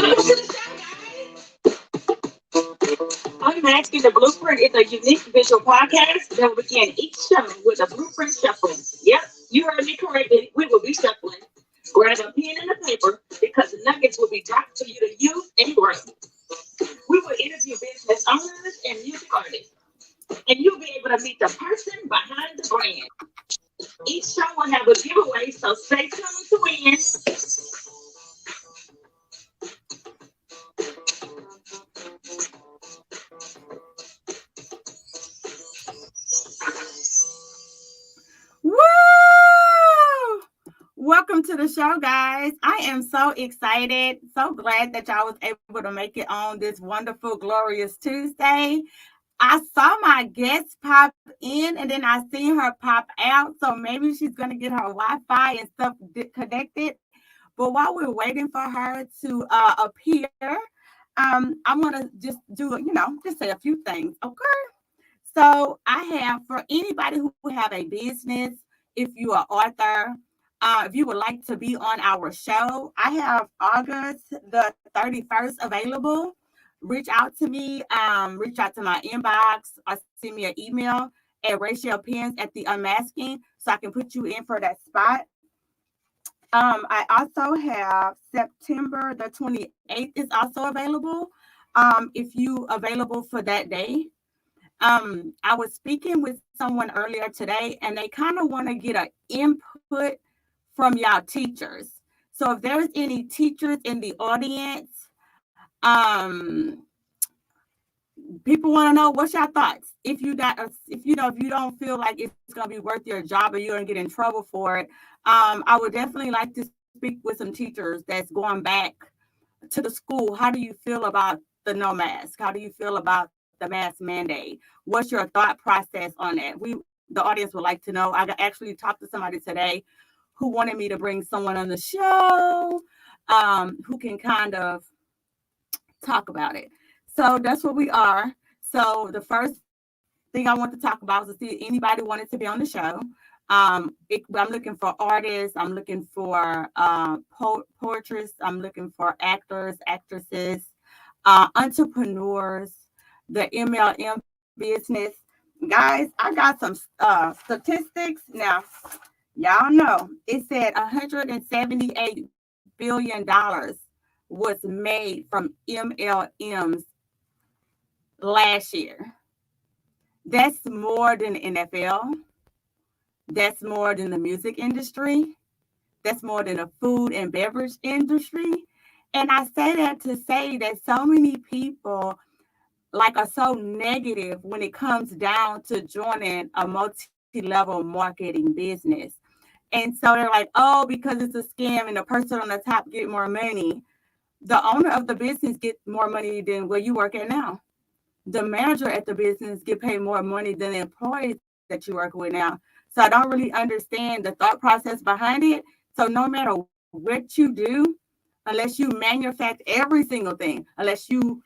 Welcome to the show, guys. Unmasking the Blueprint is a unique visual podcast that will begin each show with a blueprint shuffling. Yep, you heard me correctly. We will be shuffling. Grab a pen and a paper because the nuggets will be dropped for you to use and grab. We will interview business owners and music artists, and you'll be able to meet the person behind the brand. Each show will have a giveaway, so stay tuned to win. Woo! Welcome to the show, guys. I am so excited, so glad that y'all was able to make it on this wonderful, glorious Tuesday. I saw my guest pop in and then I seen her pop out. So maybe she's going to get her Wi-Fi and stuff connected. But while we're waiting for her to appear, I'm going to just do, just say a few things. Okay. So I have, for anybody who have a business, if you are author, if you would like to be on our show, I have August the 31st available. Reach out to me, reach out to my inbox, or send me an email at Rachel Pens at the Unmasking so I can put you in for that spot. I also have September the 28th is also available. If you available for that day. I was speaking with someone earlier today, and they kind of want to get an input from y'all teachers. So if there's any teachers in the audience, people want to know what's your thoughts. If you don't feel like it's going to be worth your job or you're going to get in trouble for it, I would definitely like to speak with some teachers that's going back to the school. How do you feel about the no mask? How do you feel about the mask mandate? What's your thought process on that? The audience would like to know. I actually talked to somebody today who wanted me to bring someone on the show who can kind of talk about it. So that's what we are. So the first thing I want to talk about is to see if anybody wanted to be on the show. I'm looking for artists. I'm looking for poetry. I'm looking for actors, actresses, entrepreneurs, the MLM business. Guys, I got some statistics. Now, y'all know it said $178 billion was made from MLMs last year. That's more than the NFL. That's more than the music industry. That's more than the food and beverage industry. And I say that to say that so many people are so negative when it comes down to joining a multi-level marketing business. And so they're like, oh, because it's a scam and the person on the top get more money. The owner of the business gets more money than where you work at now. The manager at the business get paid more money than the employees that you work with now. So I don't really understand the thought process behind it. So no matter what you do, unless you manufacture every single thing, unless you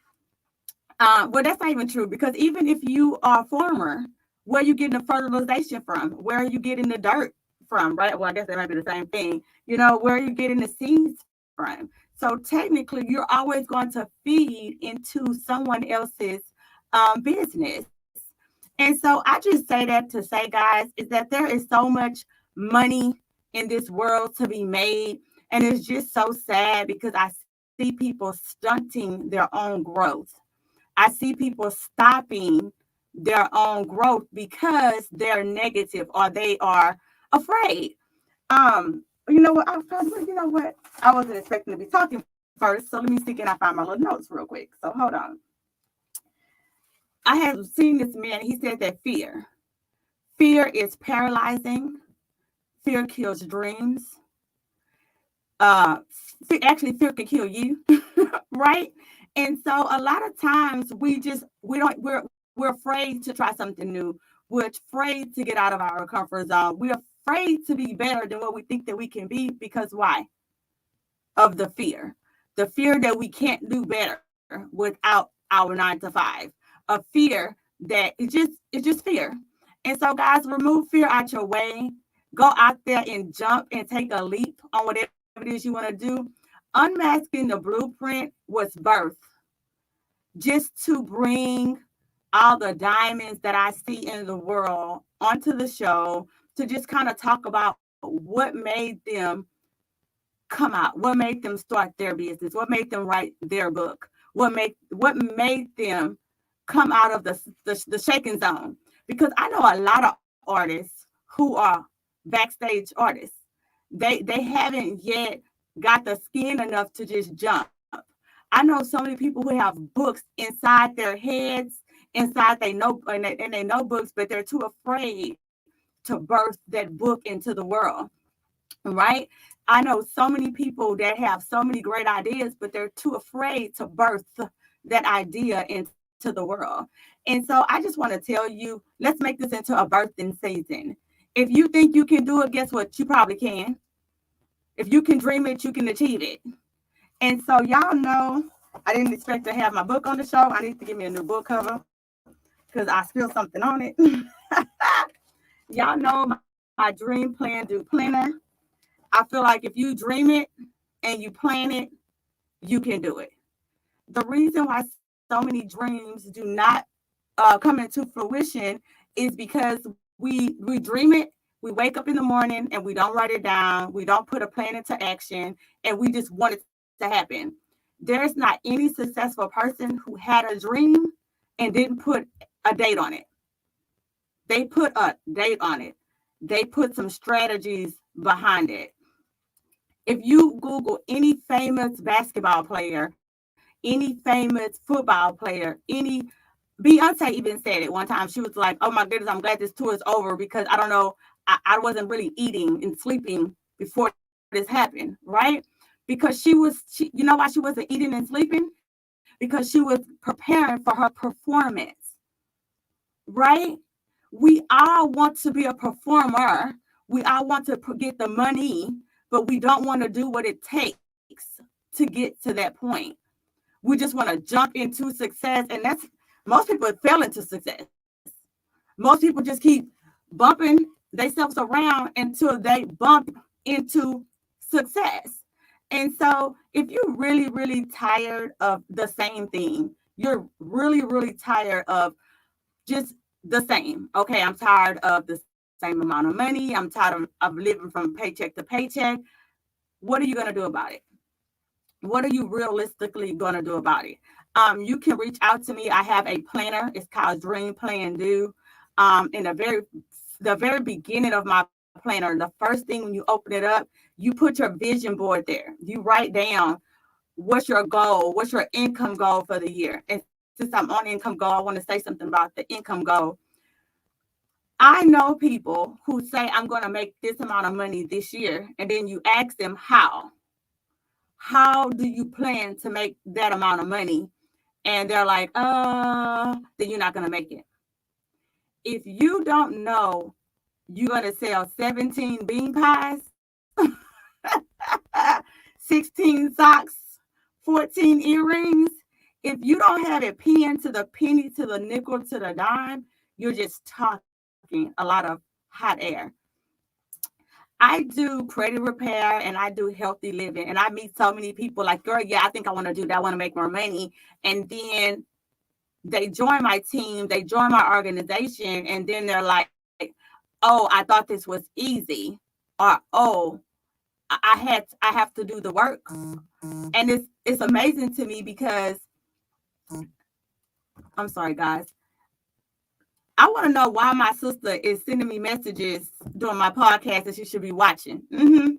well, that's not even true because even if you are a farmer, where are you getting the fertilization from? Where are you getting the dirt from? Right? Well, I guess that might be the same thing. Where are you getting the seeds from? So technically, you're always going to feed into someone else's business. And so I just say that to say, guys, is that there is so much money in this world to be made. And it's just so sad because I see people stunting their own growth. I see people stopping their own growth because they're negative or they are afraid. You know what? I wasn't expecting to be talking first. So let me see, can I find my little notes real quick? So hold on. I have seen this man. He said that fear is paralyzing. Fear kills dreams. Actually, fear can kill you, right? And so a lot of times we're afraid to try something new. We're afraid to get out of our comfort zone. We're afraid to be better than what we think that we can be because why? Of the fear. The fear that we can't do better without our 9 to 5. A fear that it's just fear. And so guys, remove fear out your way. Go out there and jump and take a leap on whatever it is you want to do. Unmasking the Blueprint was birth just to bring all the diamonds that I see in the world onto the show to just kind of talk about what made them come out, what made them start their business, what made them write their book, what made them come out of the shaking zone. Because I know a lot of artists who are backstage artists. They haven't yet got the skin enough to just jump. I know so many people who have books inside their heads, inside they know in their notebooks, but they're too afraid to birth that book into the world. Right? I know so many people that have so many great ideas, but they're too afraid to birth that idea into the world. And so I just want to tell you, let's make this into a birthing season. If you think you can do it, guess what? You probably can. If you can dream it, you can achieve it. And so y'all know I didn't expect to have my book on the show. I need to give me a new book cover because I spilled something on it. Y'all know my dream plan do planner. I feel like if you dream it and you plan it, you can do it. The reason why so many dreams do not come into fruition is because we dream it, we wake up in the morning and we don't write it down, we don't put a plan into action, and we just want it to happen. There's not any successful person who had a dream and didn't put a date on it. They put a date on it. They put some strategies behind it. If you Google any famous basketball player, any famous football player, any Beyonce even said it one time. She was like, "Oh my goodness, I'm glad this tour is over because I don't know, I wasn't really eating and sleeping before this happened, right?" Because you know why she wasn't eating and sleeping? Because she was preparing for her performance, right? We all want to be a performer. We all want to get the money, but we don't want to do what it takes to get to that point. We just want to jump into success, and that's most people fail into success. Most people just keep bumping themselves around until they bump into success. And so, if you're really, really tired of the same thing, you're really, really tired of just the same. Okay, I'm tired of the same amount of money. I'm tired of living from paycheck to paycheck. What are you going to do about it? What are you realistically going to do about it? You can reach out to me. I have a planner. It's called Dream Plan Do. In the very beginning of my planner, the first thing when you open it up, you put your vision board there. You write down what's your goal, what's your income goal for the year. And since I'm on income goal, I want to say something about the income goal. I know people who say, I'm going to make this amount of money this year. And then you ask them how. How do you plan to make that amount of money? And they're like, then you're not going to make it. If you don't know you're going to sell 17 bean pies, 16 socks, 14 earrings, if you don't have it pinned to the penny, to the nickel, to the dime, you're just talking a lot of hot air. I do credit repair and I do healthy living. And I meet so many people like, girl, yeah, I think I want to do that. I want to make more money. And then they join my team, they join my organization, and then they're like, oh, I thought this was easy. Or, oh, I have to do the work. And it's amazing to me because I'm sorry, guys. I want to know why my sister is sending me messages during my podcast that you should be watching.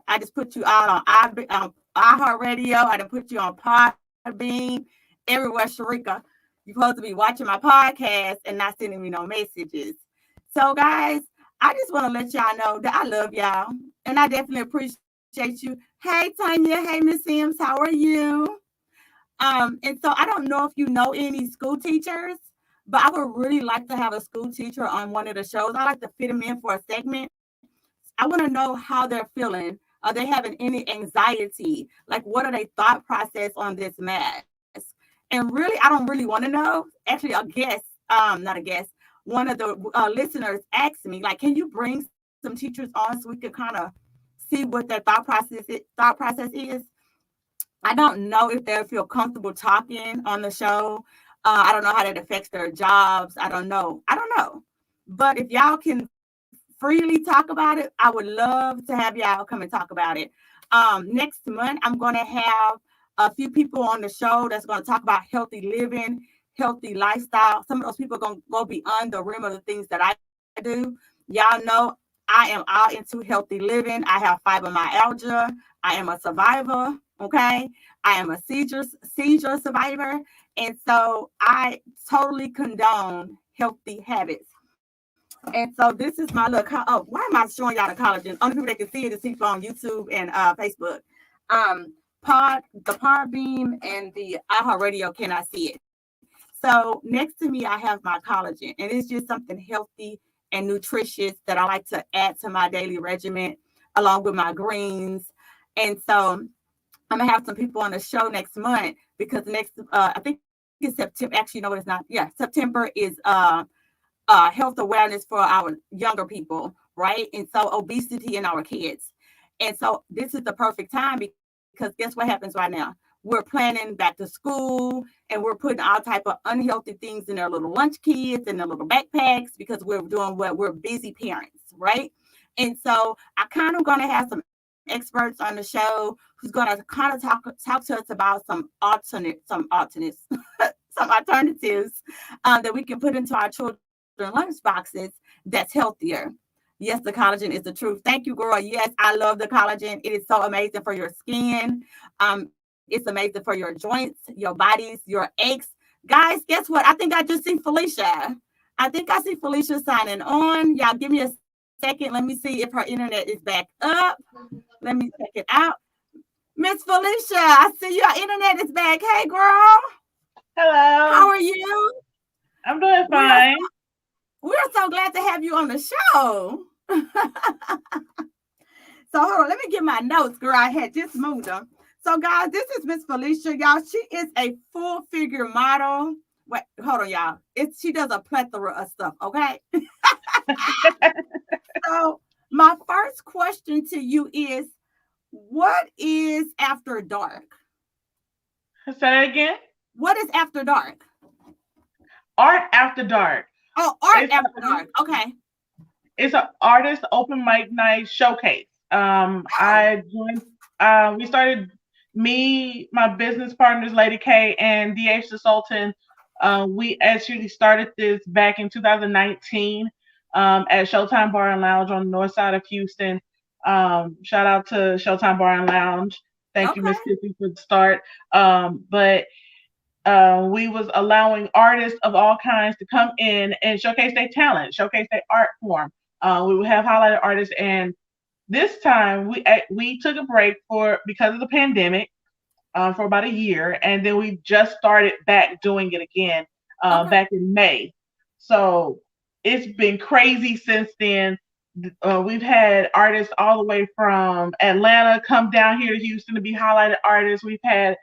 I just put you out on iHeartRadio. I done put you on Podbean, everywhere, Sharika. You're supposed to be watching my podcast and not sending me no messages. So, guys, I just want to let y'all know that I love y'all. And I definitely appreciate you. Hey, Tanya. Hey, Miss Sims. How are you? And so I don't know if you know any school teachers, but I would really like to have a school teacher on one of the shows. I like to fit them in for a segment. I want to know how they're feeling. Are they having any anxiety? Like, what are their thought process on this mask? And really, I don't really want to know. Actually, a guest, not a guest, one of the listeners asked me, like, can you bring some teachers on so we could kind of see what their thought process is? I don't know if they'll feel comfortable talking on the show. I don't know how that affects their jobs. I don't know. I don't know. But if y'all can freely talk about it, I would love to have y'all come and talk about it. Next month, I'm going to have a few people on the show that's going to talk about healthy living, healthy lifestyle. Some of those people are going to go beyond the rim of the things that I do. Y'all know I am all into healthy living. I have fibromyalgia. I am a survivor. Okay. I am a seizure survivor. And so I totally condone healthy habits. And so this is my little, oh, why am I showing y'all the collagen? Only people that can see it is people on YouTube and Facebook. The Pod Beam and the iHeartRadio cannot see it. So next to me, I have my collagen, and it's just something healthy and nutritious that I like to add to my daily regimen along with my greens. And so I'm gonna have some people on the show next month because next, I think it's September. Actually, no, it's not. Yeah, September is health awareness for our younger people, right? And so obesity in our kids. And so this is the perfect time because guess what happens right now? We're planning back to school and we're putting all type of unhealthy things in their little lunch kits and their little backpacks because we're doing what we're busy parents, right? And so I kind of going to have some experts on the show who's going to kind of talk to us about some alternatives that we can put into our children lunch boxes that's healthier. Yes, the collagen is the truth. Thank you, girl. Yes, I love the collagen. It is so amazing for your skin. It's amazing for your joints, your bodies, your aches. Guys, guess what? I think I just see Felicia. I think I see Felicia signing on. Y'all give me a second. Let me see if her internet is back up. Let me check it out. Miss Felicia, I see your internet is back. Hey, girl. How Hello. are you? I'm doing We are fine. we're so glad to have you on the show. So hold on, let me get my notes, girl. I had just moved them. So guys, this is Miss Felicia, y'all. She is a full figure model. Wait, hold on, y'all. She does a plethora of stuff. Okay. So my first question to you is, what is after dark? Say that again. What is after dark? Art After Dark. Oh, art It's after dark. Okay. it's an artist open mic night showcase. Oh, I joined. We started, me, my business partners, Lady K and DH the Sultan. We actually started this back in 2019 at Showtime Bar and Lounge on the north side of Houston. Shout out to Showtime Bar and Lounge. Thank you, okay. Miss Kissy, for the start. But we was allowing artists of all kinds to come in and showcase their talent, showcase their art form. We would have highlighted artists, and this time we took a break for because of the pandemic for about a year, and then we just started back doing it again Okay. back in May. So it's been crazy since then. We've had artists all the way from Atlanta come down here to Houston to be highlighted artists. We've had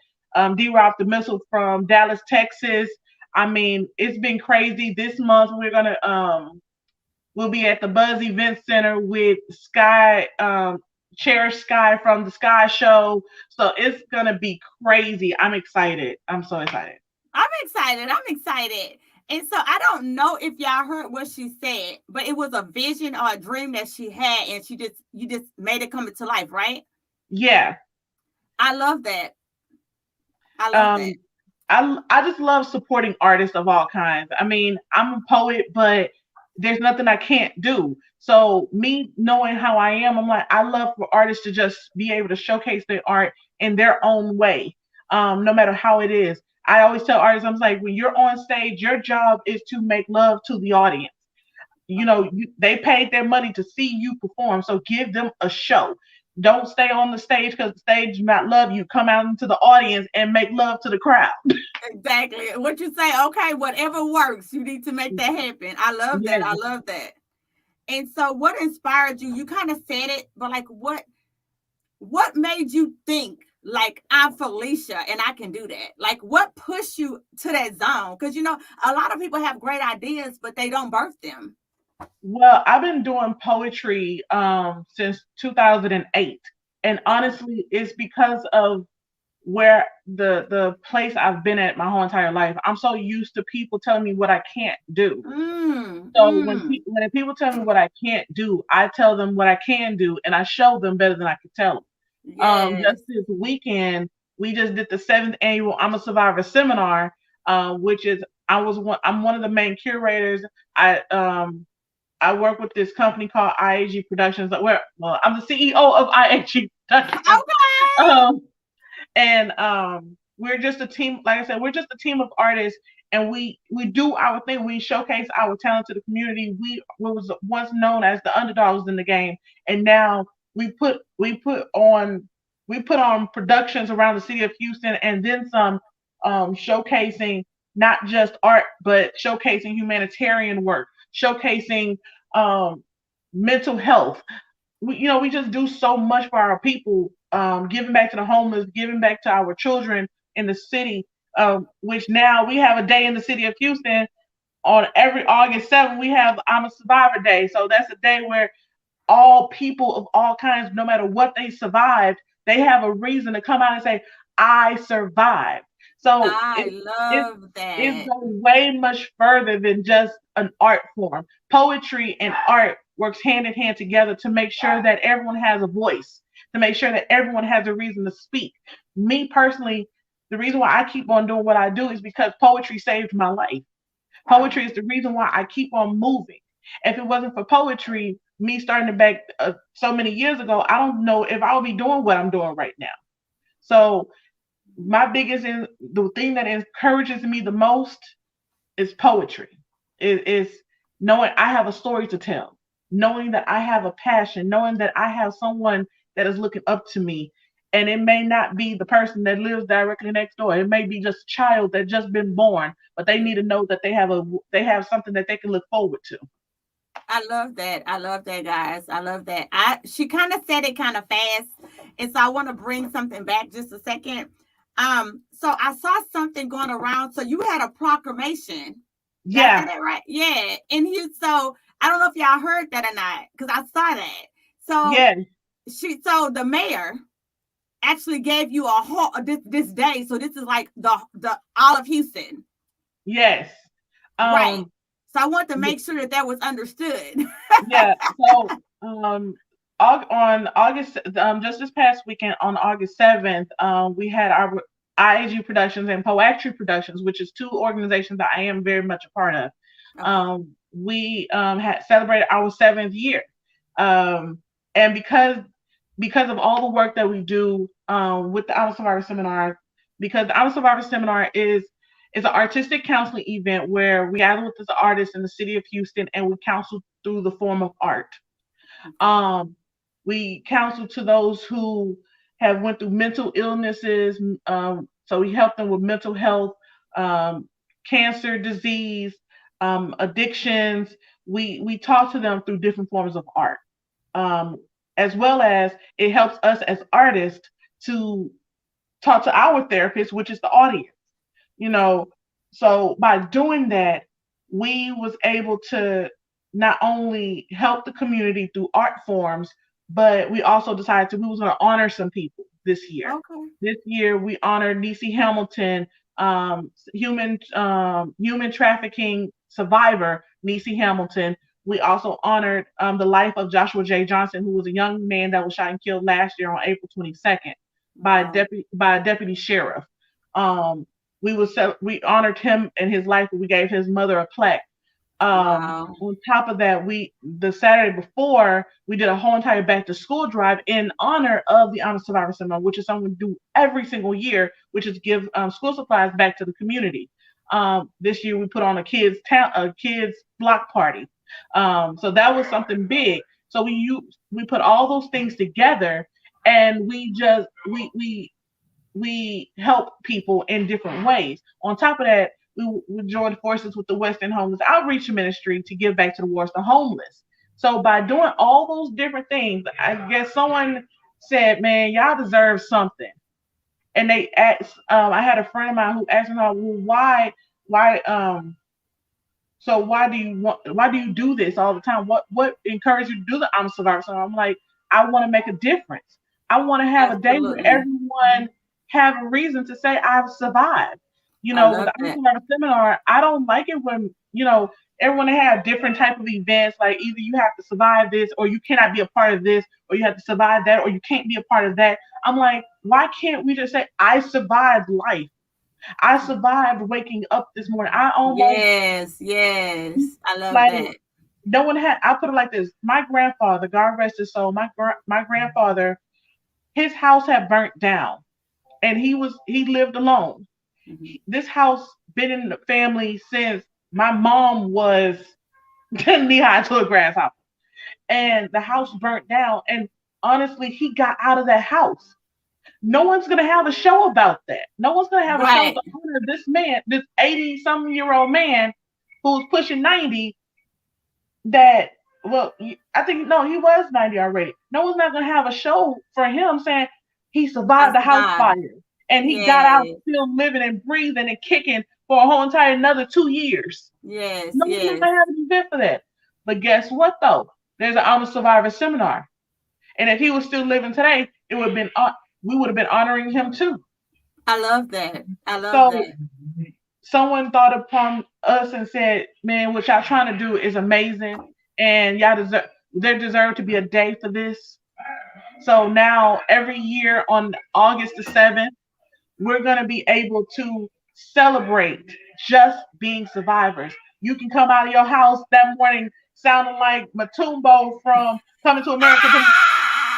D-Rock the Missile from Dallas, Texas. I mean, it's been crazy. This month we'll be at the Buzz Event Center with Sky, Cherish Sky from the Sky Show. So it's gonna be crazy. I'm excited. I'm so excited. I'm excited. I'm excited. And so I don't know if y'all heard what she said, but it was a vision or a dream that she had, and you just made it come into life, right? Yeah. I love that. I love that. Um, I just love supporting artists of all kinds. I mean, I'm a poet, but there's nothing I can't do. So me knowing how I am, I'm like, I love for artists to just be able to showcase their art in their own way, no matter how it is. I always tell artists, I'm like, when you're on stage, your job is to make love to the audience. They paid their money to see you perform, so give them a show. Don't stay on the stage because the stage do not love you. Come out into the audience and make love to the crowd. Exactly. What you say, okay, whatever works, you need to make that happen. I love that. I Yeah. love that. And so what inspired you? You kind of said it, but like what made you think like I'm Felicia and I can do that? Like what pushed you to that zone? Because a lot of people have great ideas, but they don't birth them. Well, I've been doing poetry since 2008. And Okay. honestly, it's because of where the place I've been at my whole entire life. I'm so used to people telling me what I can't do. Mm, So when mm. when people tell me what I can't do, I tell them what I can do, and I show them better than I could tell them. Yes. Just this weekend, we just did the seventh annual I'm a Survivor seminar, which is I'm one of the main curators. I work with this company called IAG Productions. Well, I'm the CEO of IAG Productions. Okay. Um, and we're just a team. Like I said, we're just a team of artists, and we do our thing. We showcase our talent to the community. We was once known as the underdogs in the game, and now we put on productions around the city of Houston, and then some, showcasing not just art but showcasing humanitarian work, showcasing um, mental health. We just do so much for our people, giving back to the homeless, giving back to our children in the city, which now we have a day in the city of Houston on every August 7th. We have I'm a Survivor Day. So that's a day where all people of all kinds, no matter what they survived, they have a reason to come out and say, I survived. So I it, love it that. goes way much further than just an art form. Poetry and art works hand in hand together to make sure that everyone has a voice, to make sure that everyone has a reason to speak. Me personally, the reason why I keep on doing what I do is because poetry saved my life. Poetry is the reason why I keep on moving. If it wasn't for poetry, me starting to back so many years ago, I don't know if I would be doing what I'm doing right now. So my biggest the thing that encourages me the most is poetry. It is knowing I have a story to tell, knowing that I have a passion, knowing that I have someone that is looking up to me. And it may not be the person that lives directly next door. It may be just a child that just been born, but they need to know that they have something that they can look forward to. I love that. I love that, guys. I love that. She kind of said it kind of fast, and so I want to bring something back just a second. So I saw something going around. So you had a proclamation. Did I say Yeah, that right? Yeah. And so I don't know if y'all heard that or not, because I saw that. So yeah, so the mayor actually gave you a whole this day. So this is like the all of Houston, yes. right? Um, So I want to make sure that that was understood. Yeah. So on August, just this past weekend on August 7th, we had our IAG Productions and Poetry Productions, which is two organizations that I am very much a part of. Okay. We had celebrated our 7th year, um, and because of all the work that we do, with the I'm a Survivor seminar, because the I'm a Survivor seminar is an artistic counseling event where we gather with the artists in the city of Houston and we counsel through the form of art. Okay. Um, we counsel to those who have went through mental illnesses. So we help them with mental health, um, cancer, disease, addictions. We talk to them through different forms of art, um, as well as it helps us as artists to talk to our therapist, which is the audience. you know so by doing that, we was able to not only help the community through art forms, but we also decided we was going to honor some people this year. Okay. This year we honored Niecy Hamilton, human trafficking survivor Niecy Hamilton. We also honored, the life of Joshua J. Johnson, who was a young man that was shot and killed last year on April 22nd Wow. by a deputy sheriff. Um, we honored him and his life. We gave his mother a plaque. Wow. On top of that, the Saturday before we did a whole entire back to school drive in honor of the Honor Survivor Seminar, which is something we do every single year, which is give, school supplies back to the community. This year we put on a kids block party. So that was something big. So we put all those things together, and we help people in different ways. On top of that, we joined forces with the Western Homeless Outreach Ministry to give back to the wars the homeless. So by doing all those different things, I guess someone said, "Man, y'all deserve something." And they asked. I had a friend of mine who asked me, "Well, why, why do you do this all the time? What encouraged you to do the I'm a Survivor?" So I'm like, I want to make a difference. I want to have a day where Absolutely. everyone have a reason to say I've survived. I With love the that. Entrepreneur Seminar, I don't like it when, everyone have different type of events, like either you have to survive this or you cannot be a part of this, or you have to survive that or you can't be a part of that. I'm like, why can't we just say I survived life? I survived waking up this morning. I almost, Yes, yes. I love like, that. no one had, I put it like this. My grandfather, God rest his soul, my grandfather, his house had burnt down and he lived alone. Mhm. This house been in the family since my mom was knee high to a grasshopper. And the house burnt down. And honestly, he got out of that house. No one's gonna have a show about that. No one's gonna have a show Right. to honor this man, this 80-some-year-old man who's pushing 90. That, well, I think no, he was 90 already. No one's not gonna have a show for him saying he I survived the house survived. fire and he got out Yes, still living and breathing and kicking for a whole entire another 2 years. yes, No one's not yes, gonna have an event for that. But guess what though? There's an Honor Survivor seminar. And if he was still living today, it would have been we would have been honoring him too. I love that. I love So that. someone thought upon us and said, "Man, what y'all trying to do is amazing, and y'all deserve there deserve to be a day for this." So now every year on August the 7th, we're gonna be able to celebrate just being survivors. You can come out of your house that morning sounding like Matumbo from Coming to America.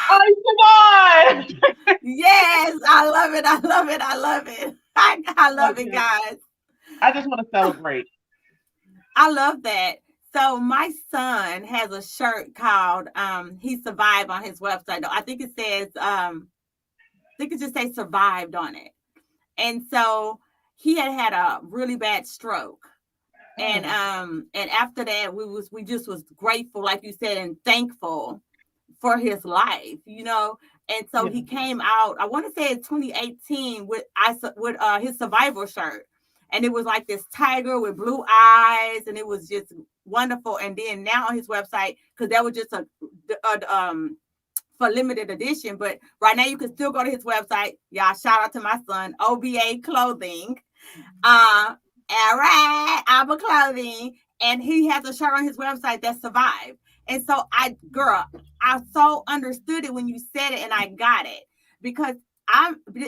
I survived. Yes, I love it. I love it. I love it. I Like, love it, yeah, guys. I just want to celebrate. I love that. So my son has a shirt called He Survived on his website. I think it says I think it just says survived on it. And so he had a really bad stroke. And after that we just was grateful, like you said, and thankful for his life, And so Yeah, he came out, I want to say in 2018 with his survival shirt. And it was like this tiger with blue eyes, and it was just wonderful. And then now on his website, because that was just a for limited edition, but right now you can still go to his website. Y'all, shout out to my son, OBA Clothing. All right, Alba Clothing. And he has a shirt on his website that survived. And so I so understood it when you said it, and I got it because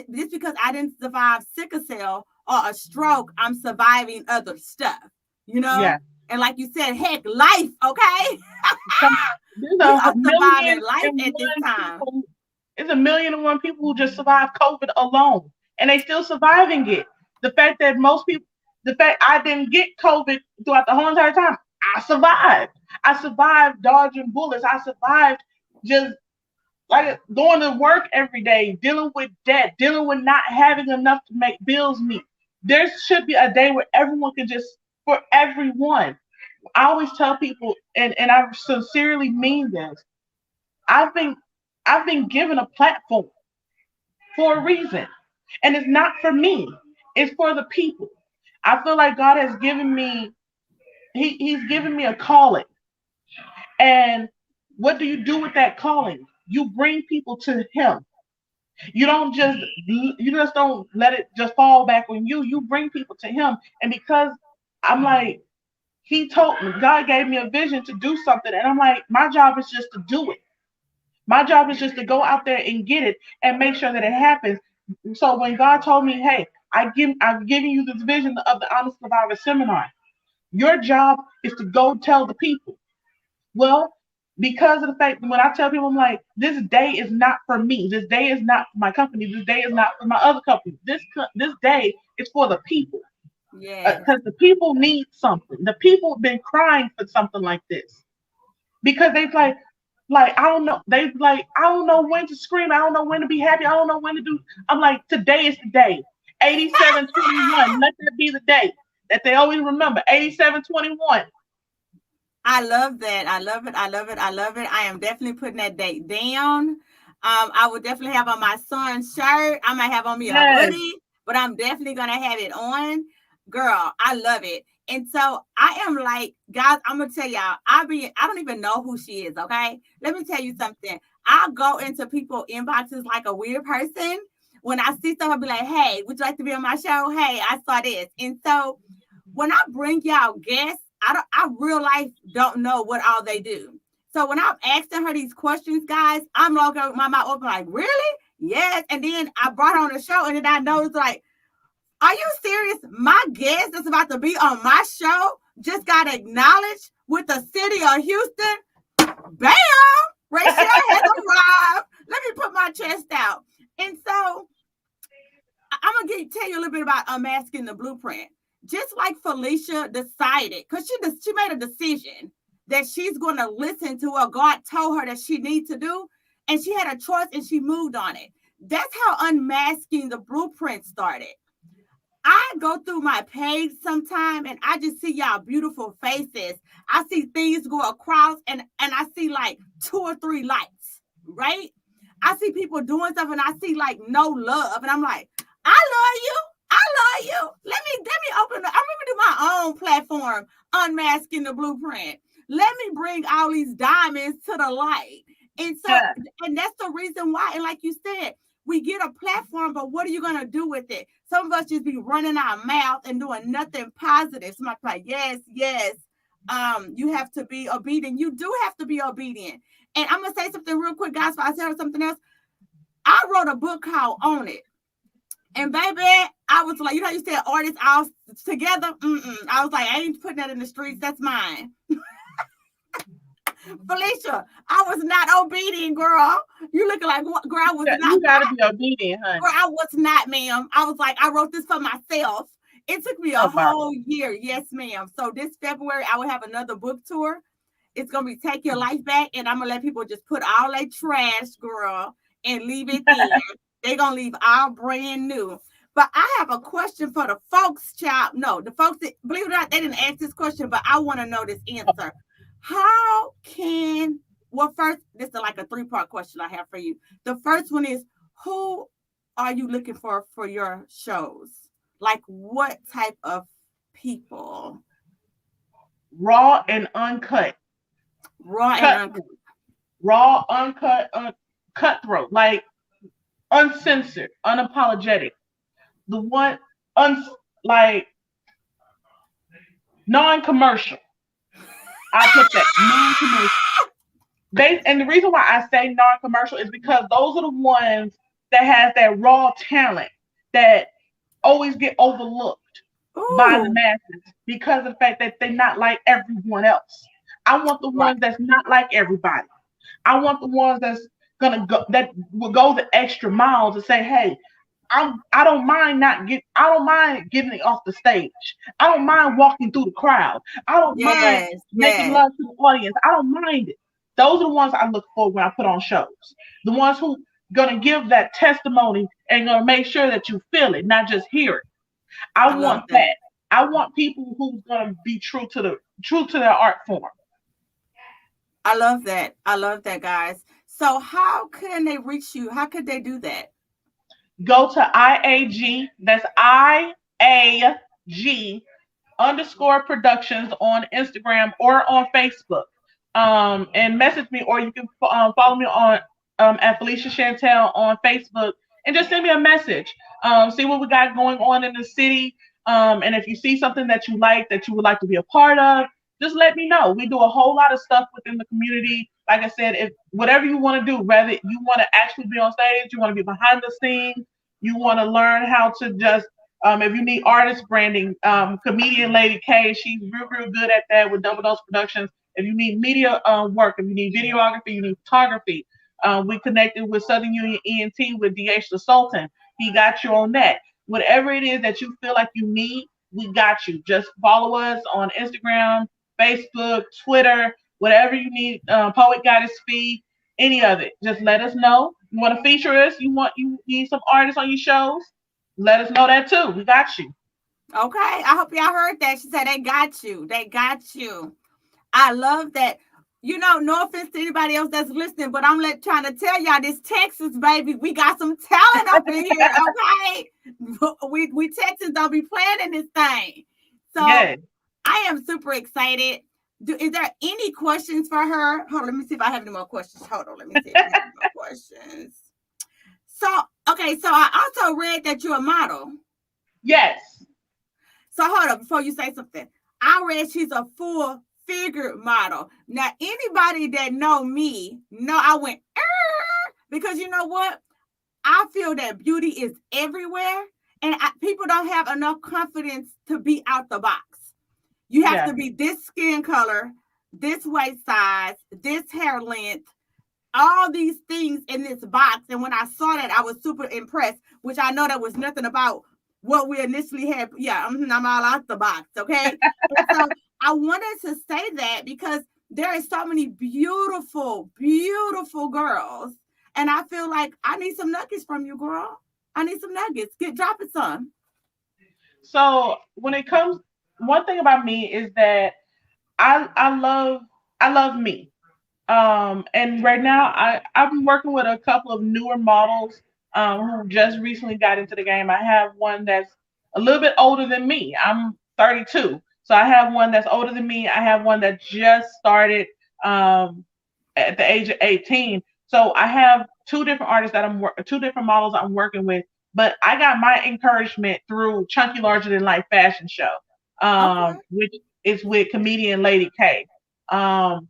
because I didn't survive sickle cell or a stroke, I'm surviving other stuff, yeah. And like you said, heck, life, okay? Some, there's We a are surviving million life and at this one time. people. There's 1,000,001 people who just survived COVID alone, and they still surviving it. The fact that the fact I didn't get COVID throughout the whole entire time, I survived. I survived dodging bullets. I survived just like going to work every day, dealing with debt, dealing with not having enough to make bills meet. There should be a day where everyone can just, for everyone. I always tell people, and I sincerely mean this. I've been I've been given a platform for a reason, and it's not for me. It's for the people. I feel like God has given me. He's given me a calling, and what do you do with that calling? You bring people to Him. You just don't let it just fall back on you. You bring people to Him, and because I'm like, He told me, God gave me a vision to do something, and I'm like, my job is just to do it. My job is just to go out there and get it and make sure that it happens. So when God told me, hey, I'm giving you this vision of the Honest Survivor Seminar. Your job is to go tell the people. Well, because of the fact that when I tell people, I'm like, this day is not for me. This day is not for my company. This day is not for my other company. This day is for the people. Yes. Because the people need something. The people have been crying for something like this. Because they've like I don't know. They like I don't know when to scream. I don't know when to be happy. I don't know when to do. I'm like, today is the day. 8721. Let that be the day that they always remember. 8721. I love that. I love it. I love it. I love it. I am definitely putting that date down. I will definitely have on my son's shirt. I might have on me a Yes. hoodie, but I'm definitely gonna have it on. Girl, I love it. And so I am like, guys, I'm gonna tell y'all, I don't even know who she is. Okay, let me tell you something. I go into people inboxes like a weird person when I see someone, be like, hey, would you like to be on my show? Hey, I saw this. And so when I bring y'all guests, I real life don't know what all they do. So when I'm asking her these questions, guys, I'm looking with my mouth open, like, really? Yes. And then I brought her on the show, and then I know it's like, are you serious? My guest that's about to be on my show just got acknowledged with the city of Houston. Bam! Rachel has arrived. Let me put my chest out. And so I'm gonna tell you a little bit about unmasking the blueprint. Just like Felicia decided, because she made a decision that she's going to listen to what God told her that she needs to do, and she had a choice and she moved on it. That's how unmasking the blueprint started. I go through my page sometime and I just see y'all beautiful faces. I see things go across and I see like 2 or 3 likes, right? I see people doing stuff and I see like no love. And I'm like, I love you. I love you. Let me open I'm gonna do my own platform, unmasking the blueprint. Let me bring all these diamonds to the light. And so, and that's the reason why. And like you said, we get a platform, but what are you going to do with it? Some of us just be running our mouth and doing nothing positive. Somebody's like, yes. You have to be obedient. You do have to be obedient. And I'm going to say something real quick, guys, before I say something else. I wrote a book called Own It. And baby, I was like, you said artists all together. I was like, I ain't putting that in the streets. That's mine. Felicia, I was not obedient, girl. You looking like, girl, I was not. You gotta be obedient, honey. Girl, I was not, ma'am. I was like, I wrote this for myself. It took me a whole year. Yes, ma'am. So this February, I will have another book tour. It's going to be Take Your Life Back. And I'm going to let people just put all their trash, girl, and leave it there. They're going to leave all brand new. But I have a question for the folks, child. No, the folks, that, believe it or not, they didn't ask this question, but I want to know this answer. How can, well, first, this is like a 3-part question I have for you. The first one is, who are you looking for your shows? Like, what type of people? Raw and uncut. Raw, uncut, cutthroat, like uncensored, unapologetic. The one, like non-commercial. I put that non-commercial. And the reason why I say non-commercial is because those are the ones that has that raw talent that always get overlooked by the masses because of the fact that they're not like everyone else. I want the ones that's not like everybody. I want the ones that's gonna go, that will go the extra mile to say, hey, I don't mind getting off the stage. I don't mind walking through the crowd. I don't mind making love to the audience. I don't mind it. Those are the ones I look for when I put on shows. The ones who gonna give that testimony and gonna make sure that you feel it, not just hear it. I want that. I want people who's gonna be true to their art form. I love that. I love that, guys. So how can they reach you? How could they do that? Go to IAG, that's IAG_productions on Instagram or on Facebook. And message me, or you can follow me on at Felicia Shantell on Facebook and just send me a message. See what we got going on in the city. And if you see something that you like, that you would like to be a part of, just let me know. We do a whole lot of stuff within the community. Like I said, if whatever you want to do, whether you want to actually be on stage, you want to be behind the scenes, you want to learn how to just, if you need artist branding, comedian Lady K, she's real good at that with Double Dose Productions. If you need media work, if you need videography, you need photography, we connected with Southern Union ENT with DH the Sultan. He got you on that. Whatever it is that you feel like you need, we got you. Just follow us on Instagram, Facebook, Twitter, whatever you need, Poet Goddess Feed, any of it. Just let us know. You want to feature us? You need some artists on your shows? Let us know that too. We got you. Okay. I hope y'all heard that. She said they got you. They got you. I love that. No offense to anybody else that's listening, but I'm trying to tell y'all this Texas, baby, we got some talent up in here, okay? We Texans don't be playing in this thing. So I am super excited. Is there any questions for her? Hold on, let me see if I have any more questions. Hold on, let me see if I have any more questions. So, okay, so I also read that you're a model. Yes. So hold up before you say something. I read she's a full figure model. Now, anybody that know me know I went because you know what? I feel that beauty is everywhere, and people don't have enough confidence to be out the box. You have to be this skin color, this waist size, this hair length, all these things in this box. And when I saw that, I was super impressed, which I know that was nothing about what we initially had. Yeah, I'm all out the box, okay? So I wanted to say that because there are so many beautiful, beautiful girls. And I feel like I need some nuggets from you, girl. I need some nuggets. Drop it some. So when it comes, one thing about me is that I love me. And right now I've been working with a couple of newer models who just recently got into the game. I have one that's a little bit older than me. I'm 32. So I have one that's older than me. I have one that just started um, at the age of 18. So I have two different models I'm working with. But I got my encouragement through Chunky Larger Than Life fashion show, Okay. which is with comedian Lady K. Um,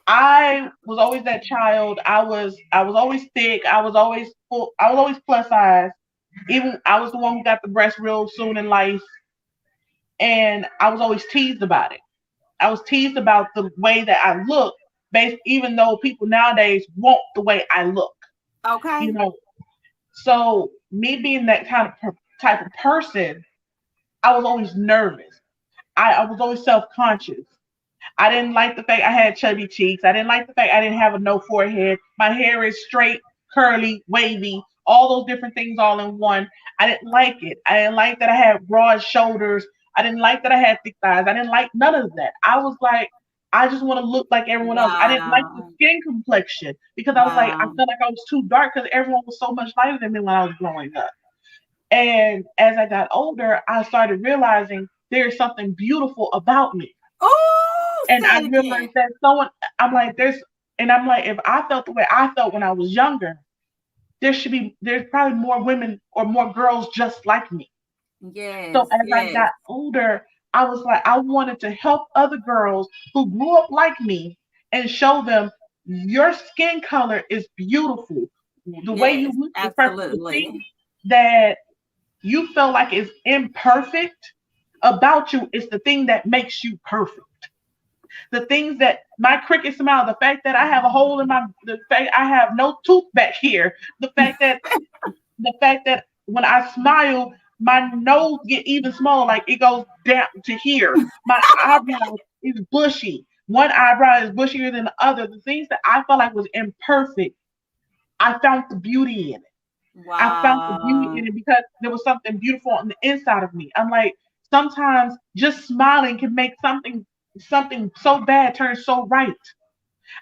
I was always that child. I was always thick. I was always full. I was always plus size. Even I was the one who got the breast real soon in life, and I was always teased about it. I was teased about the way that I look, based even though people nowadays want the way I look. Okay. You know, so me being that kind of type of person, I was always nervous. I was always self conscious. I didn't like the fact I had chubby cheeks. I didn't like the fact I didn't have a no forehead. My hair is straight, curly, wavy, all those different things all in one. I didn't like it. I didn't like that I had broad shoulders. I didn't like that I had thick thighs. I didn't like none of that. I was like, I just want to look like everyone else. I didn't like the Wow. skin complexion because I was like, I Wow. felt like I was too dark because everyone was so much lighter than me when I was growing up. And as I got older, I started realizing there's something beautiful about me. Oh, And say I it again. realized that someone, I'm like, I'm like, if I felt the way I felt when I was younger, there's probably more women or more girls just like me. So Yes, as I yes. got older, I was like, I wanted to help other girls who grew up like me and show them your skin color is beautiful. The way you Yes, look is perfect. The absolutely. thing that you feel like is imperfect about you is the thing that makes you perfect. The things that my cricket smile, the fact that I have a hole in the fact I have no tooth back here, the fact that when I smile, my nose get even smaller, like it goes down to here. My eyebrow is bushy. One eyebrow is bushier than the other. The things that I felt like was imperfect, I found the beauty in it. I found the beauty Wow. in it because there was something beautiful on the inside of me. I'm like, sometimes just smiling can make something so bad turn so right.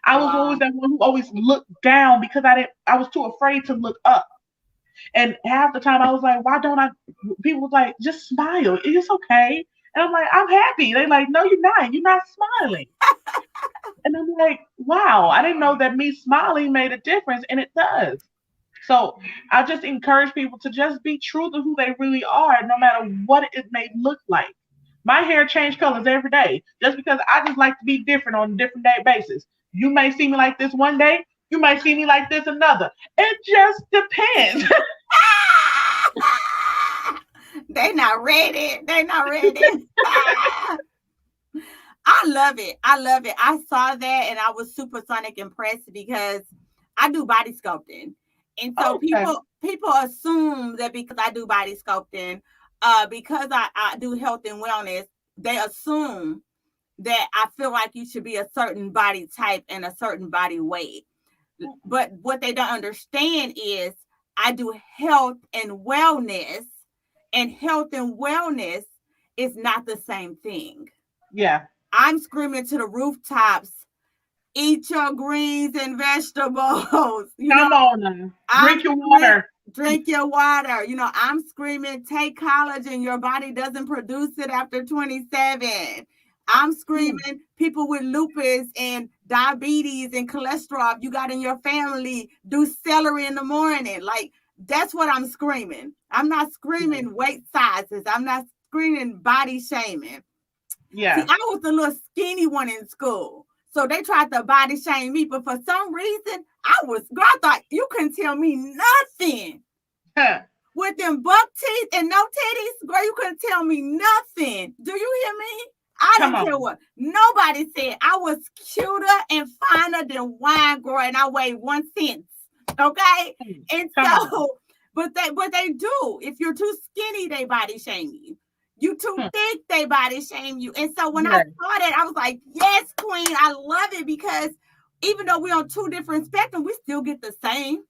I was always Wow. that one who always looked down because I was too afraid to look up. And half the time I was like, why don't I? People was like, just smile. It's okay. And I'm like, I'm happy. They're like, no, you're not. You're not smiling. And I'm like, wow, I didn't know that me smiling made a difference, and it does. So I just encourage people to just be true to who they really are, no matter what it may look like. My hair change colors every day, just because I just like to be different on a different day basis. You may see me like this one day, you might see me like this another. It just depends. They not ready. They not ready. I love it. I love it. I saw that and I was supersonic impressed because I do body sculpting. And so Okay. people assume that because I do body sculpting, because I do health and wellness, they assume that I feel like you should be a certain body type and a certain body weight. But what they don't understand is I do health and health and wellness is not the same thing. Yeah. I'm screaming to the rooftops, eat your greens and vegetables. Come on now. I'm Drink your screaming, water. drink your water. I'm screaming, take collagen. Your body doesn't produce it after 27. I'm Mm. screaming, people with lupus and diabetes and cholesterol if you got in your family, do celery in the morning. Like, that's what I'm screaming. I'm not screaming weight sizes. I'm not screaming body shaming. Yeah. See, I was the little skinny one in school. So they tried to body shame me, but for some reason, girl, I thought you couldn't tell me nothing. Huh. With them buck teeth and no titties, girl, you couldn't tell me nothing. Do you hear me? I Come didn't care on. what nobody said. I was cuter and finer than wine, girl, and I weighed 1 cent. Okay, and Come on. so, but they do. If you're too skinny, they body shame you. You too thick, they body shame you. And so when I saw that, I was like, yes, queen, I love it, because even though we're on two different spectrums, we still get the same.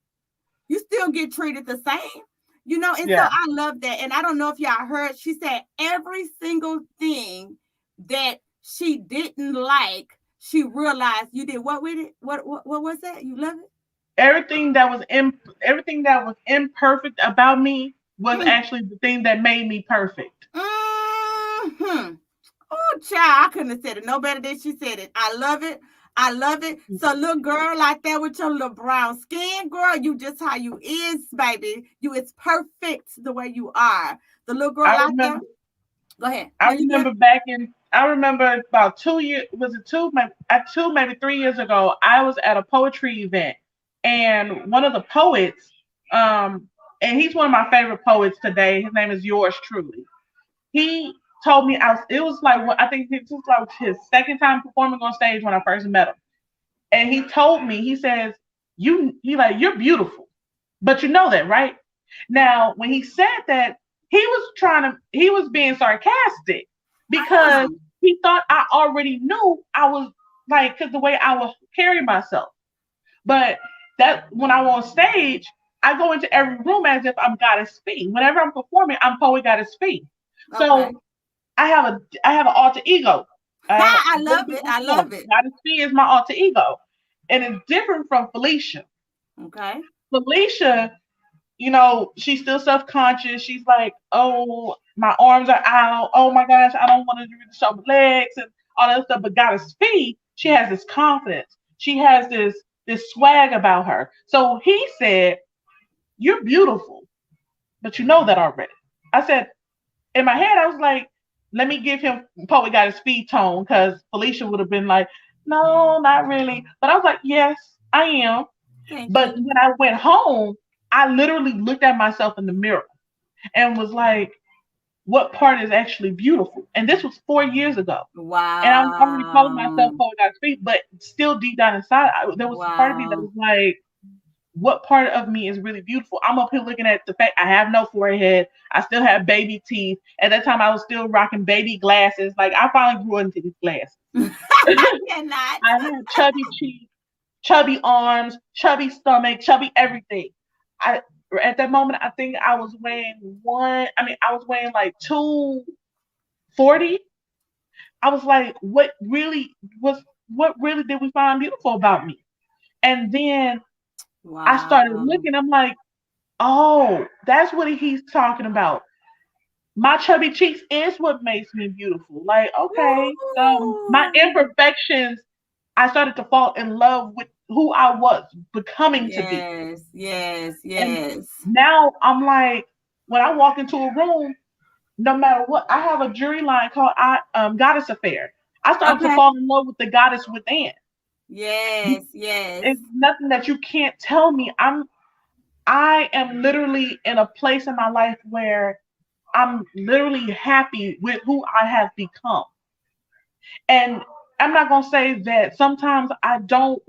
You still get treated the same. You know, and so I love that. And I don't know if y'all heard, she said every single thing that she didn't like, she realized you did what with it? What was that? You love it? Everything that was imperfect about me was actually the thing that made me perfect. Mm-hmm. Oh, child, I couldn't have said it no better than she said it. I love it. I love it. So, little girl like that with your little brown skin, girl, you just how you is, baby. You is perfect the way you are. The little girl like that. Go ahead. I remember about 2 years, was it maybe 3 years ago, I was at a poetry event, and one of the poets, and he's one of my favorite poets today. His name is yours truly. He told me it was like, I think this was like his second time performing on stage when I first met him. And he told me, he says, you're beautiful, but you know that, right? Now, when he said that, he was being sarcastic, because he thought I already knew I was like, because the way I was carrying myself. But that when I'm on stage, I go into every room as if I'm Goddess Fee. Whenever I'm performing, I'm Poet Goddess Fee. So I have an alter ego. I love it. I love it. Goddess Fee is my alter ego, and it's different from Felicia. Okay. Felicia, you know, she's still self-conscious. She's like, oh, my arms are out. Oh my gosh, I don't want to show my legs and all that stuff. But Goddess Fee, she has this confidence. She has this swag about her. So he said, you're beautiful, but you know that already. I said, in my head, I was like, let me give him Poet Goddess Fee tone, because Felicia would have been like, no, not really. But I was like, yes, I am. But when I went home, I literally looked at myself in the mirror and was like, what part is actually beautiful? And this was 4 years ago. Wow. And I'm already calling myself Poet Goddess Fee, but still deep down inside, there was a part of me that was like, what part of me is really beautiful? I'm up here looking at the fact I have no forehead. I still have baby teeth. At that time, I was still rocking baby glasses. Like, I finally grew into these glasses. I had chubby cheeks, chubby arms, chubby stomach, chubby everything. At that moment, I think I was weighing like 240. I was like, what really did we find beautiful about me? And then I started looking, I'm like, oh, that's what he's talking about. My chubby cheeks is what makes me beautiful. Like, okay, my imperfections, I started to fall in love with who I was becoming to be. Yes. And now I'm like, when I walk into a room, no matter what, I have a jury line called Goddess Affair. I started to fall in love with the goddess within. Yes. It's nothing that you can't tell me. I am literally in a place in my life where I'm literally happy with who I have become. And I'm not going to say that sometimes I don't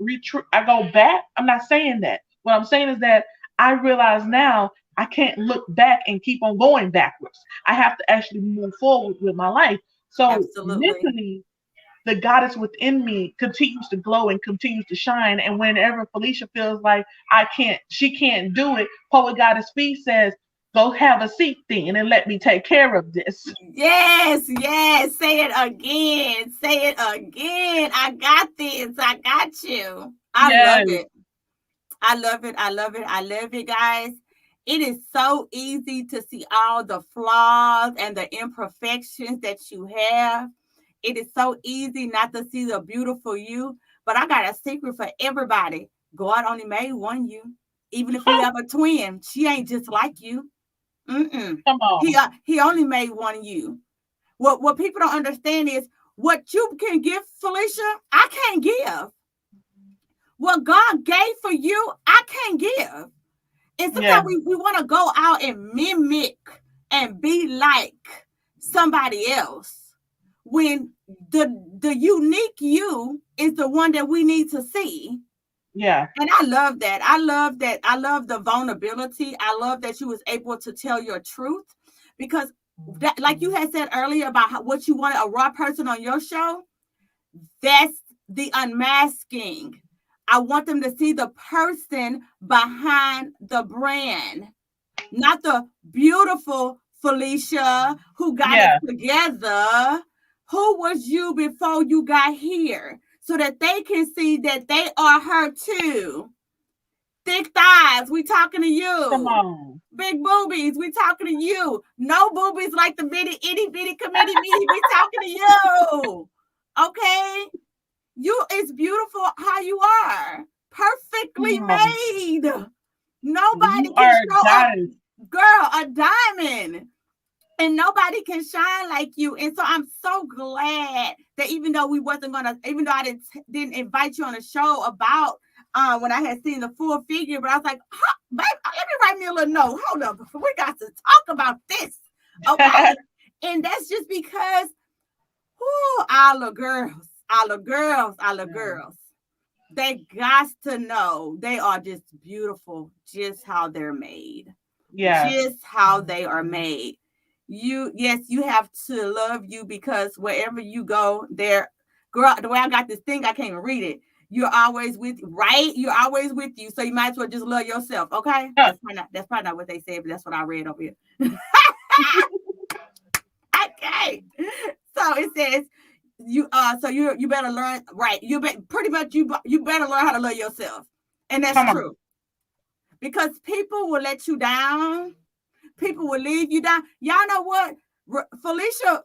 I go back. I'm not saying that. What I'm saying is that I realize now I can't look back and keep on going backwards. I have to actually move forward with my life. So mentally, the goddess within me continues to glow and continues to shine. And whenever Felicia feels like she can't do it, Poet Goddess Fee says, go have a seat then and let me take care of this. Yes. Say it again. I got this. I got you. I love it, guys. It is so easy to see all the flaws and the imperfections that you have. It is so easy not to see the beautiful you. But I got a secret for everybody. God only made one you. Even if you have a twin, she ain't just like you. Mm-mm. Come on. He only made one you. What people don't understand is what you can give, Felicia, I can't give. What God gave for you, I can't give. And sometimes we want to go out and mimic and be like somebody else when the unique you is the one that we need to see. Yeah. And I love that. I love that. I love the vulnerability. I love that you was able to tell your truth because that, like you had said earlier about what you wanted a raw person on your show, that's the unmasking. I want them to see the person behind the brand, not the beautiful Felicia who got it together. Who was you before you got here? So that they can see that they are her too. Thick thighs, we talking to you. Come on. Big boobies, we talking to you. No boobies like the bitty itty bitty committee me. We talking to you. Okay? You is beautiful how you are. Perfectly made. Nobody can show up. Girl, a diamond. And nobody can shine like you. And so I'm so glad that even though I didn't invite you on a show about when I had seen the full figure, but I was like, babe, let me write me a little note. Hold up, we got to talk about this. Okay. And that's just because all the girls, they got to know they are just beautiful, just how they're made. Yeah. Just how they are made. You have to love you because wherever you go, there, girl, the way I got this thing, I can't even read it. You're always with you, right? You're always with you. So you might as well just love yourself, okay? Yeah. That's probably not what they said, but that's what I read over here. Okay. So it says you better learn, right? You better learn how to love yourself. And that's true. Because people will let you down. People will leave you down. Y'all know what? Felicia,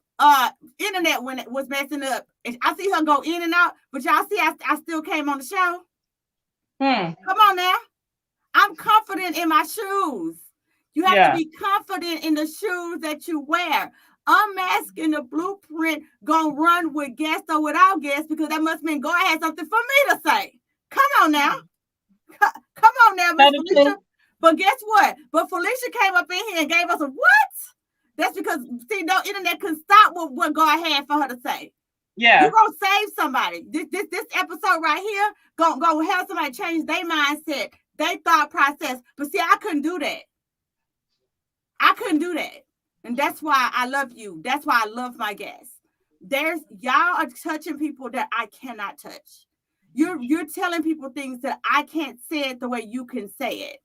internet when it was messing up. I see her go in and out, but y'all see I still came on the show. Come on now. I'm confident in my shoes. You have to be confident in the shoes that you wear. Unmasking the blueprint gonna run with guests or without guests because that must mean God has something for me to say. Come on now. Come on now, Miss Felicia. But guess what? But Felicia came up in here and gave us a what? That's because, see, no internet can stop with what God had for her to say. Yeah. You're going to save somebody. This episode right here going to help somebody change their mindset, their thought process. But see, I couldn't do that. And that's why I love you. That's why I love my guests. Y'all are touching people that I cannot touch. You're telling people things that I can't say it the way you can say it.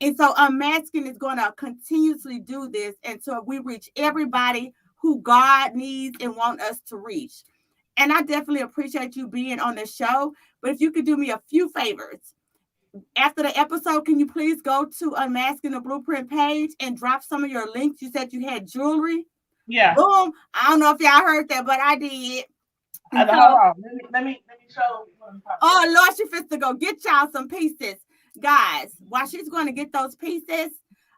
And so Unmasking is going to continuously do this until we reach everybody who God needs and want us to reach. And I definitely appreciate you being on the show. But if you could do me a few favors. After the episode, can you please go to Unmasking the Blueprint page and drop some of your links? You said you had jewelry. Yeah. Boom. I don't know if y'all heard that, but I did. Hold on. Let me show. Oh, Lord, she fits to go get y'all some pieces. Guys, while she's going to get those pieces,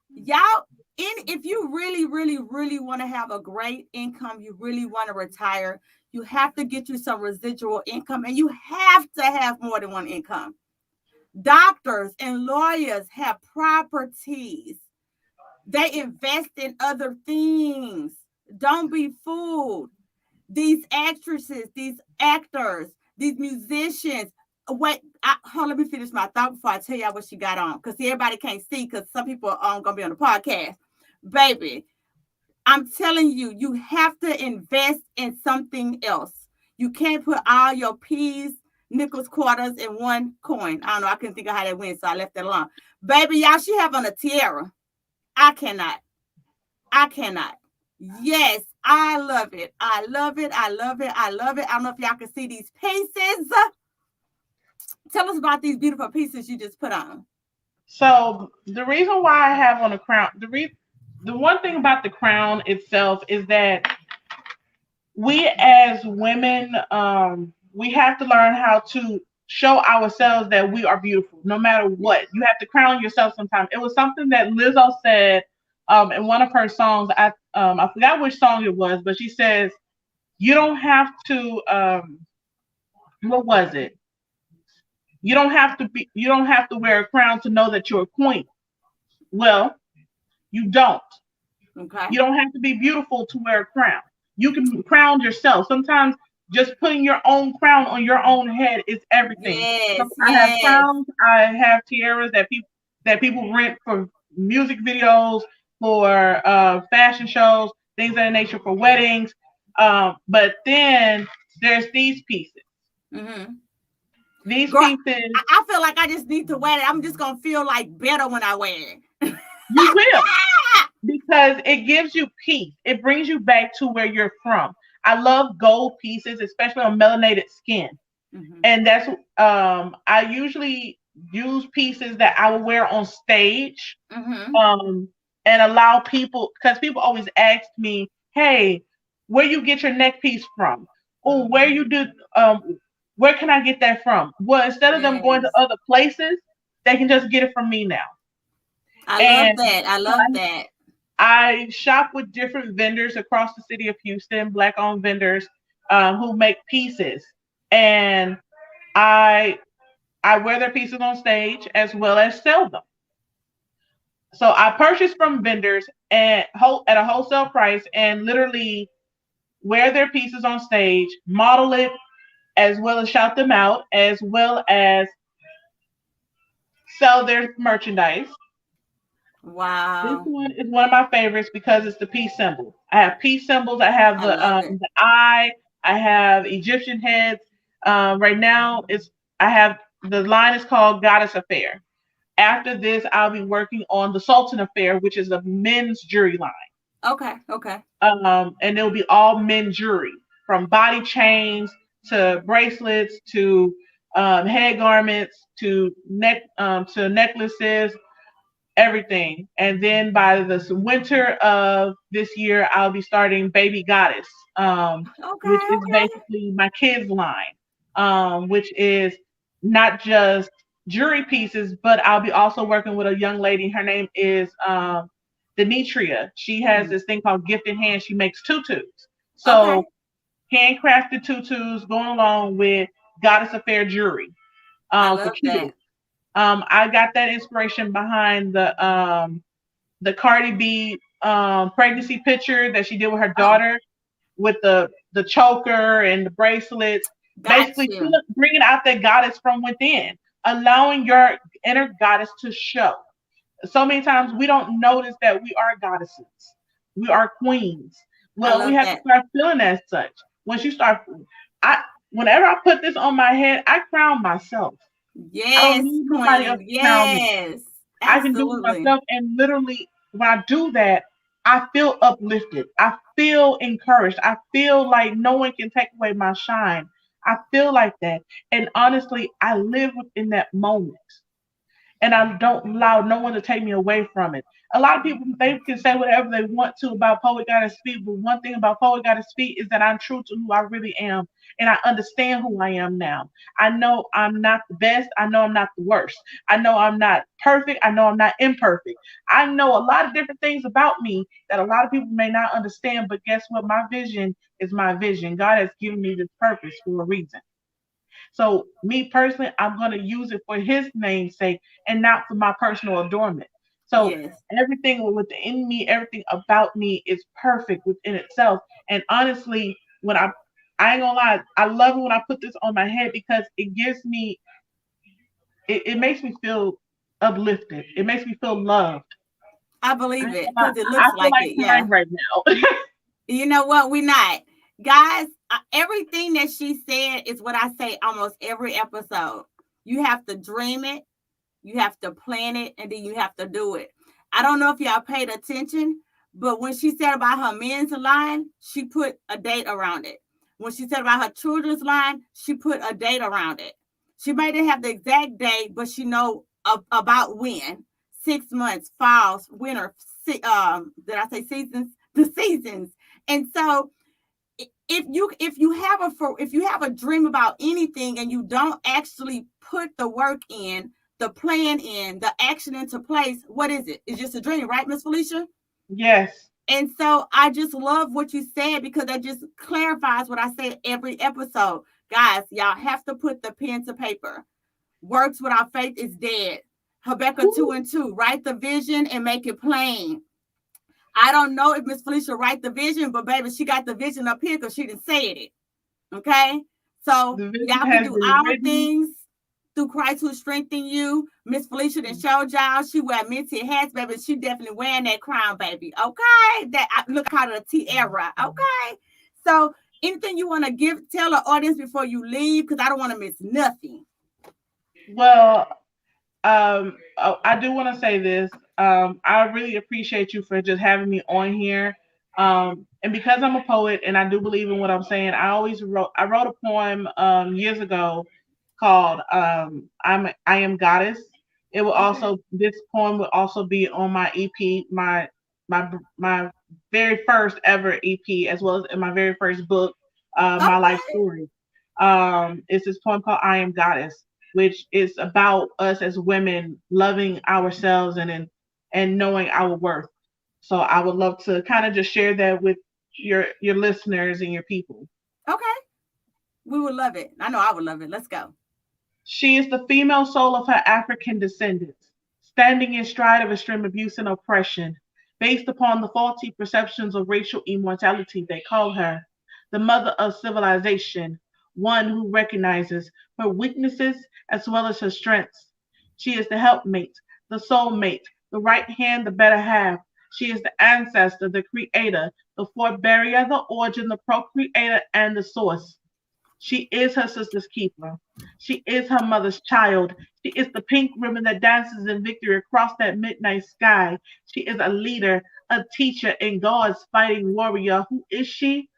y'all, if you really, really, really want to have a great income, you really want to retire, you have to get you some residual income, and you have to have more than one income. Doctors and lawyers have properties. They invest in other things. Don't be fooled. These actresses, these actors, these musicians. Wait, let me finish my thought before I tell y'all what she got on. Because everybody can't see because some people are going to be on the podcast. Baby, I'm telling you, you have to invest in something else. You can't put all your peas, nickels, quarters in one coin. I don't know. I couldn't think of how that went, so I left that alone. Baby, y'all, she have on a tiara. I cannot. Yes, I love it. I love it. I don't know if y'all can see these pieces. Tell us about these beautiful pieces you just put on. So the reason why I have on a crown, the one thing about the crown itself is that we as women, we have to learn how to show ourselves that we are beautiful no matter what. You have to crown yourself sometimes. It was something that Lizzo said in one of her songs. I forgot which song it was, but she says you don't have to what was it? You don't have to wear a crown to know that you're a queen. Well, you don't. Okay. You don't have to be beautiful to wear a crown. You can crown yourself. Sometimes just putting your own crown on your own head is everything. Yes, So I have yes. crowns, I have tiaras that people rent for music videos, for fashion shows, things of that nature, for weddings. But then there's these pieces. Mm-hmm. These Girl, pieces I feel like I just need to wear it. I'm just gonna feel like better when I wear it. you will. Because it gives you peace. It brings you back to where you're from. I love gold pieces, especially on melanated skin. Mm-hmm. And that's I usually use pieces that I will wear on stage. Mm-hmm. And allow people, because people always ask me, hey, where you get your neck piece from? Oh, where can I get that from? Well, instead of them going to Yes. other places, they can just get it from me now. I love And that. I love that. I shop with different vendors across the city of Houston, black owned vendors who make pieces. And I I wear their pieces on stage as well as sell them. So I purchase from vendors at a wholesale price and literally wear their pieces on stage, model it as well as shout them out, as well as sell their merchandise. This Wow. one is one of my favorites because it's the peace symbol. I have peace symbols. I have I love it. the eye. I have Egyptian heads. Right now, it's I have the line is called Goddess Affair. After this, I'll be working on the Sultan Affair, which is a men's jewelry line. Okay. Okay. And it'll be all men jewelry, from body chains to bracelets to head garments to necklaces, everything. And then by the winter of this year, I'll be starting Baby Goddess, which Okay. is Okay. basically my kids line, which is not just jewelry pieces, but I'll be also working with a young lady. Her name is Denitria. She has Mm. this thing called Gifted Hands. She makes tutus. Okay. So handcrafted tutus going along with Goddess Affair jewelry I for love kids. that. I got that inspiration behind the Cardi B pregnancy picture that she did with her Oh, daughter with the choker and the bracelets, got basically you. bringing out that goddess from within, allowing your inner goddess to show. So many times we don't notice that we are goddesses, we are queens. I Well, we love have to that. start feeling as such. Once you start, I whenever I put this on my head, I crown myself. I don't Yes, need nobody else Queen. to crown me. Yes. I can do it Absolutely. myself. And literally, when I do that, I feel uplifted. I feel encouraged. I feel like no one can take away my shine. I feel like that. And honestly, I live within that moment and I don't allow no one to take me away from it. A lot of people they can say whatever they want to about Poet Goddess Speak, but one thing about Poet Goddess Speak is that I'm true to who I really am, and I understand who I am now. I know I'm not the best. I know I'm not the worst. I know I'm not perfect. I know I'm not imperfect. I know a lot of different things about me that a lot of people may not understand, but guess what? My vision is my vision. God has given me this purpose for a reason. So me personally, I'm going to use it for his name's sake and not for my personal adornment. So Yes. everything within me, everything about me is perfect within itself. And honestly, when I ain't gonna lie, I love it when I put this on my head because it gives me, it makes me feel uplifted. It makes me feel loved. I I believe ain't it gonna lie, because it I looks feel like like it. crying Yeah. right now. You know what? We're not. Guys, everything that she said is what I say almost every episode. You have to dream it, you have to plan it, and then you have to do it. I don't know if y'all paid attention, but when she said about her men's line, she put a date around it. When she said about her children's line, she put a date around it. She may not have the exact date, but she know about when. 6 months, falls, winter, did I say seasons? The seasons. And so if you have a dream about anything and you don't actually put the work in, the plan in, the action into place, what is it? It's just a dream, right, Miss Felicia? Yes. And so I just love what you said, because that just clarifies what I say every episode. Guys, y'all have to put the pen to paper. Works without faith is dead. Habakkuk 2:2. Write the vision and make it plain. I don't know if Miss Felicia write the vision, but baby, she got the vision up here because she didn't say it. Okay? So y'all can do all things through Christ who strengthen you. Miss Felicia done showed y'all she wear minty hats, baby. She definitely wearing that crown, baby. Okay? That look out of the tiara. Okay? So anything you want to tell the audience before you leave, because I don't want to miss nothing. Well, I do want to say this. I really appreciate you for just having me on here. And because I'm a poet and I do believe in what I'm saying, I wrote a poem years ago called I Am Goddess. It will also This poem will also be on my EP, my very first ever EP, as well as in my very first book, my life story. It's this poem called I Am Goddess, which is about us as women loving ourselves and knowing our worth. So I would love to kind of just share that with your listeners and your people. Okay. We would love it. I know I would love it. Let's go. She is the female soul of her African descendants, standing in stride of extreme abuse and oppression, based upon the faulty perceptions of racial immortality. They call her the mother of civilization, one who recognizes her weaknesses as well as her strengths. She is the helpmate, the soulmate, the right hand, the better half. She is the ancestor, the creator, the forebearer, the origin, the procreator, and the source. She is her sister's keeper. She is her mother's child. She is the pink ribbon that dances in victory across that midnight sky. She is a leader, a teacher, and God's fighting warrior. Who is she?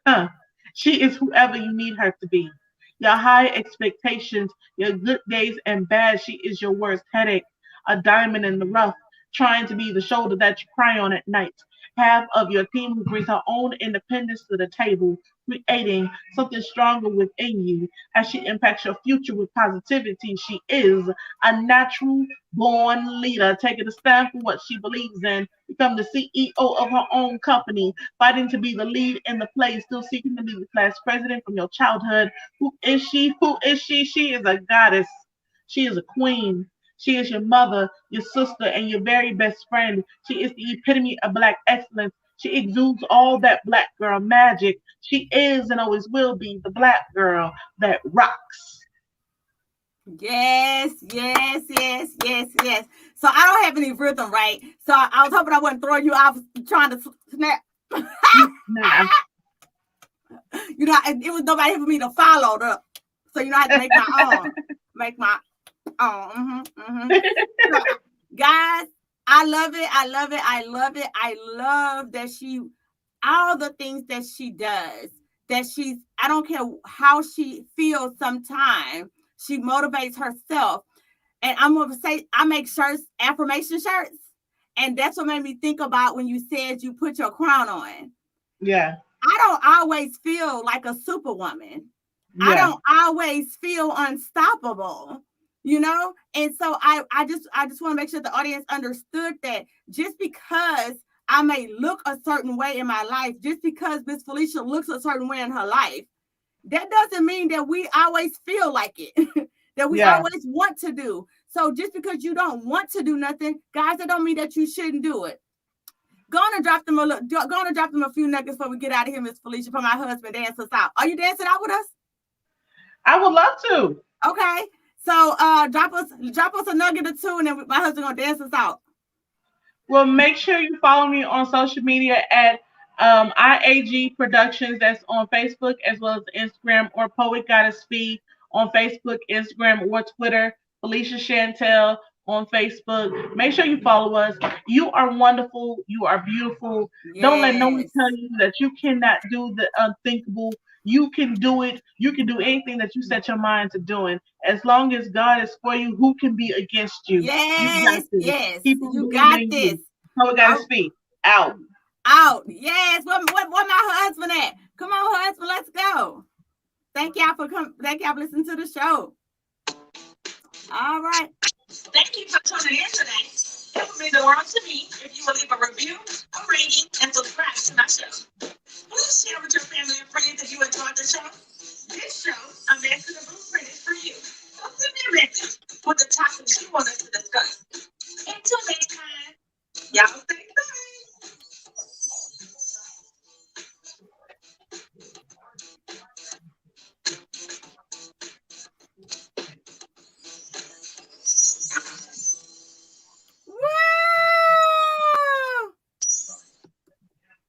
She is whoever you need her to be. Your high expectations, your good days and bad. She is your worst headache, a diamond in the rough, trying to be the shoulder that you cry on at night. Half of your team who brings her own independence to the table, creating something stronger within you as she impacts your future with positivity. She is a natural born leader, taking a stand for what she believes in, become the CEO of her own company, fighting to be the lead in the play, still seeking to be the class president from your childhood. Who is she? Who is she? She is a goddess. She is a queen. She is your mother, your sister, and your very best friend. She is the epitome of Black excellence. She exudes all that Black girl magic. She is and always will be the Black girl that rocks. Yes. So I don't have any rhythm, right? So I was hoping I wouldn't throw you off trying to snap. Nah. You know, it was nobody here for me to follow up. So you know, I had to make my own. So, guys, I love it. I love that all the things that she does, I don't care how she feels sometimes, she motivates herself. And I'm going to say, I make shirts, affirmation shirts. And that's what made me think about when you said you put your crown on. Yeah. I don't always feel like a superwoman. Yeah. I don't always feel unstoppable, you know? And so I just want to make sure the audience understood that just because I may look a certain way in my life, just because Miss Felicia looks a certain way in her life, that doesn't mean that we always feel like it, that we always want to do. So just because you don't want to do nothing, guys, that don't mean that you shouldn't do it. Go on and drop them a few nuggets before we get out of here, Miss Felicia, for my husband dance us out. Are you dancing out with us? I would love to. Okay. So drop us a nugget or two, and then my husband gonna dance us out. Well, make sure you follow me on social media at IAG Productions. That's on Facebook as well as Instagram, or Poet Goddess Fee on Facebook, Instagram, or Twitter. Felicia Shantell on Facebook. Make sure you follow us. You are wonderful. You are beautiful. Yes. Don't let no one tell you that you cannot do the unthinkable. You can do it. You can do anything that you set your mind to doing. As long as God is for you, who can be against you? Yes, you got this. Poet Goddess Fee. Out. Yes. What my husband at? Come on, husband, let's go. Thank y'all for listening to the show. All right. Thank you for tuning in today. It would mean the world to me if you will leave a review, a rating, and subscribe to my show. Please share with your family and friends if you enjoyed the show. This show, A Message of Blueprint, is for you. So send me a message with the topics you want us to